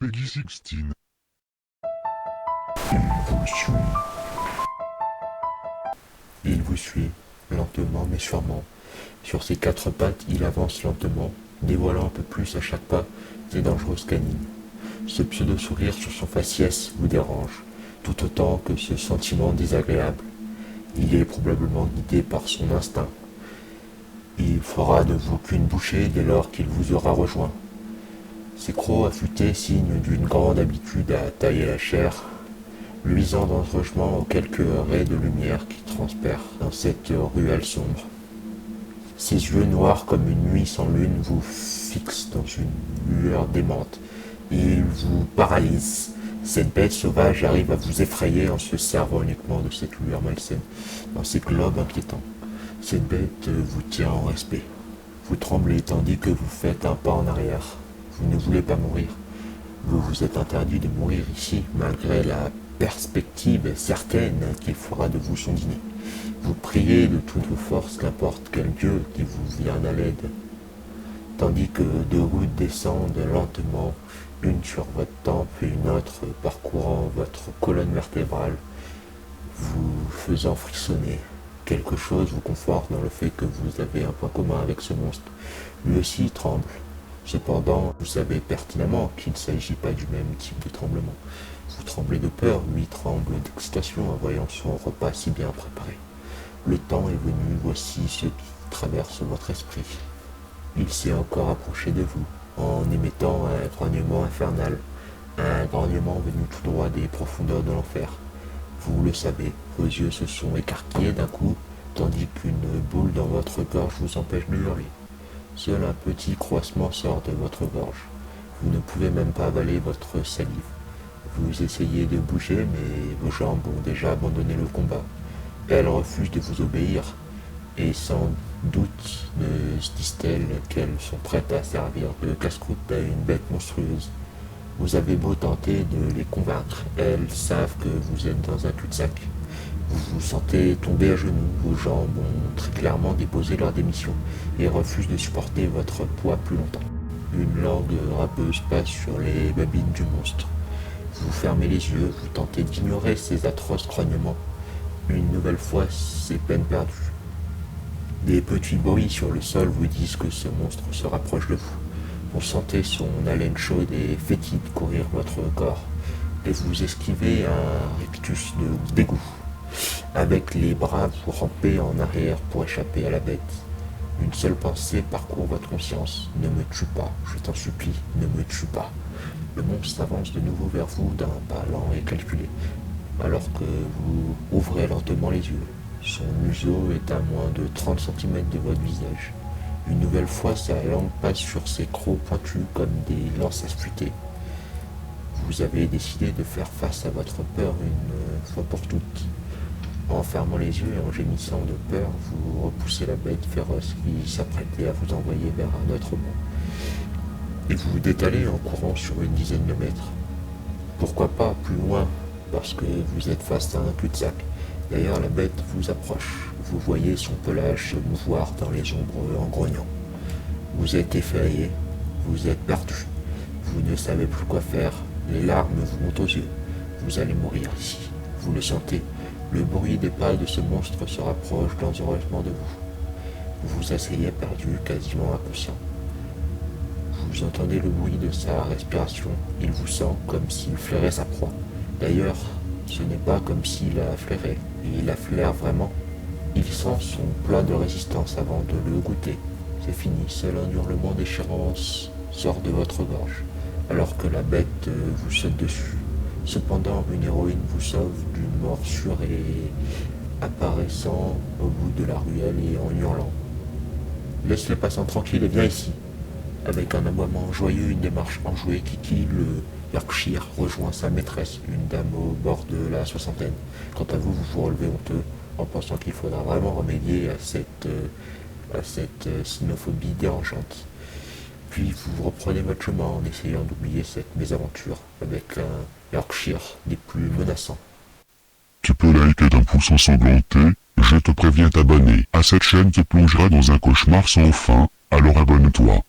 Peggy 16. Il vous suit. Il vous suit, lentement mais sûrement. Sur ses quatre pattes, il avance lentement, dévoilant un peu plus à chaque pas ses dangereuses canines. Ce pseudo-sourire sur son faciès vous dérange, tout autant que ce sentiment désagréable. Il est probablement guidé par son instinct. Il fera de vous qu'une bouchée dès lors qu'il vous aura rejoint. Ses crocs affûtés signent d'une grande habitude à tailler la chair, luisant dangereusement aux quelques raies de lumière qui transpercent dans cette ruelle sombre. Ses yeux noirs comme une nuit sans lune vous fixent dans une lueur démente. Ils vous paralysent. Cette bête sauvage arrive à vous effrayer en se servant uniquement de cette lueur malsaine, dans ces globes inquiétants. Cette bête vous tient en respect. Vous tremblez tandis que vous faites un pas en arrière. Vous ne voulez pas mourir. Vous vous êtes interdit de mourir ici, malgré la perspective certaine qu'il fera de vous son dîner. Vous priez de toutes vos forces qu'importe quel dieu qui vous vient à l'aide. Tandis que deux gouttes descendent lentement, une sur votre tempe et une autre parcourant votre colonne vertébrale, vous faisant frissonner. Quelque chose vous conforte dans le fait que vous avez un point commun avec ce monstre. Lui aussi tremble. Cependant, vous savez pertinemment qu'il ne s'agit pas du même type de tremblement. Vous tremblez de peur, lui tremble d'excitation en voyant son repas si bien préparé. Le temps est venu, voici ce qui traverse votre esprit. Il s'est encore approché de vous, en émettant un grognement infernal, un grognement venu tout droit des profondeurs de l'enfer. Vous le savez, vos yeux se sont écarquillés d'un coup, tandis qu'une boule dans votre gorge vous empêche de hurler. Seul un petit croissement sort de votre gorge. Vous ne pouvez même pas avaler votre salive. Vous essayez de bouger, mais vos jambes ont déjà abandonné le combat. Elles refusent de vous obéir, et sans doute ne se disent-elles qu'elles sont prêtes à servir de casse-croûte à une bête monstrueuse. Vous avez beau tenter de les convaincre, elles savent que vous êtes dans un cul-de-sac. Vous vous sentez tomber à genoux, vos jambes ont très clairement déposé leur démission et refusent de supporter votre poids plus longtemps. Une langue râpeuse passe sur les babines du monstre. Vous fermez les yeux, vous tentez d'ignorer ces atroces grognements. Une nouvelle fois, c'est peine perdue. Des petits bruits sur le sol vous disent que ce monstre se rapproche de vous. Vous sentez son haleine chaude et fétide courir votre corps, et vous esquivez un rictus de dégoût. Avec les bras, vous rampez en arrière pour échapper à la bête. Une seule pensée parcourt votre conscience. Ne me tue pas, je t'en supplie, ne me tue pas. Le monstre s'avance de nouveau vers vous d'un pas lent et calculé, alors que vous ouvrez lentement les yeux. Son museau est à moins de 30 cm de votre visage. Une nouvelle fois, sa langue passe sur ses crocs pointus comme des lances affûtées. Vous avez décidé de faire face à votre peur une fois pour toutes. En fermant les yeux et en gémissant de peur, vous repoussez la bête féroce qui s'apprêtait à vous envoyer vers un autre monde. Et vous vous détalez en courant sur une dizaine de mètres. Pourquoi pas plus loin, parce que vous êtes face à un cul-de-sac. D'ailleurs, la bête vous approche. Vous voyez son pelage se mouvoir dans les ombres en grognant. Vous êtes effrayé, vous êtes perdu. Vous ne savez plus quoi faire. Les larmes vous montent aux yeux. Vous allez mourir ici. Vous le sentez. Le bruit des pas de ce monstre se rapproche dangereusement de vous. Vous vous asseyez perdu, quasiment inconscient. Vous entendez le bruit de sa respiration. Il vous sent comme s'il flairait sa proie. D'ailleurs, ce n'est pas comme s'il la flairait. Il la flaire vraiment. Il sent son plat de résistance avant de le goûter. C'est fini. Seul un hurlement déchirant sort de votre gorge, alors que la bête vous saute dessus. Cependant, une héroïne vous sauve d'une morsure et apparaissant au bout de la ruelle et en hurlant. Laisse le passant tranquille et viens ici. Avec un aboiement joyeux, une démarche enjouée, Kiki, le Yorkshire, rejoint sa maîtresse, une dame au bord de la soixantaine. Quant à vous, vous vous relevez honteux en pensant qu'il faudra vraiment remédier à cette cynophobie dérangeante. Puis vous reprenez votre chemin en essayant d'oublier cette mésaventure avec un Yorkshire des plus menaçants. Tu peux liker d'un pouce ensanglanté, je te préviens t'abonner. À cette chaîne te plongera dans un cauchemar sans fin, alors abonne-toi.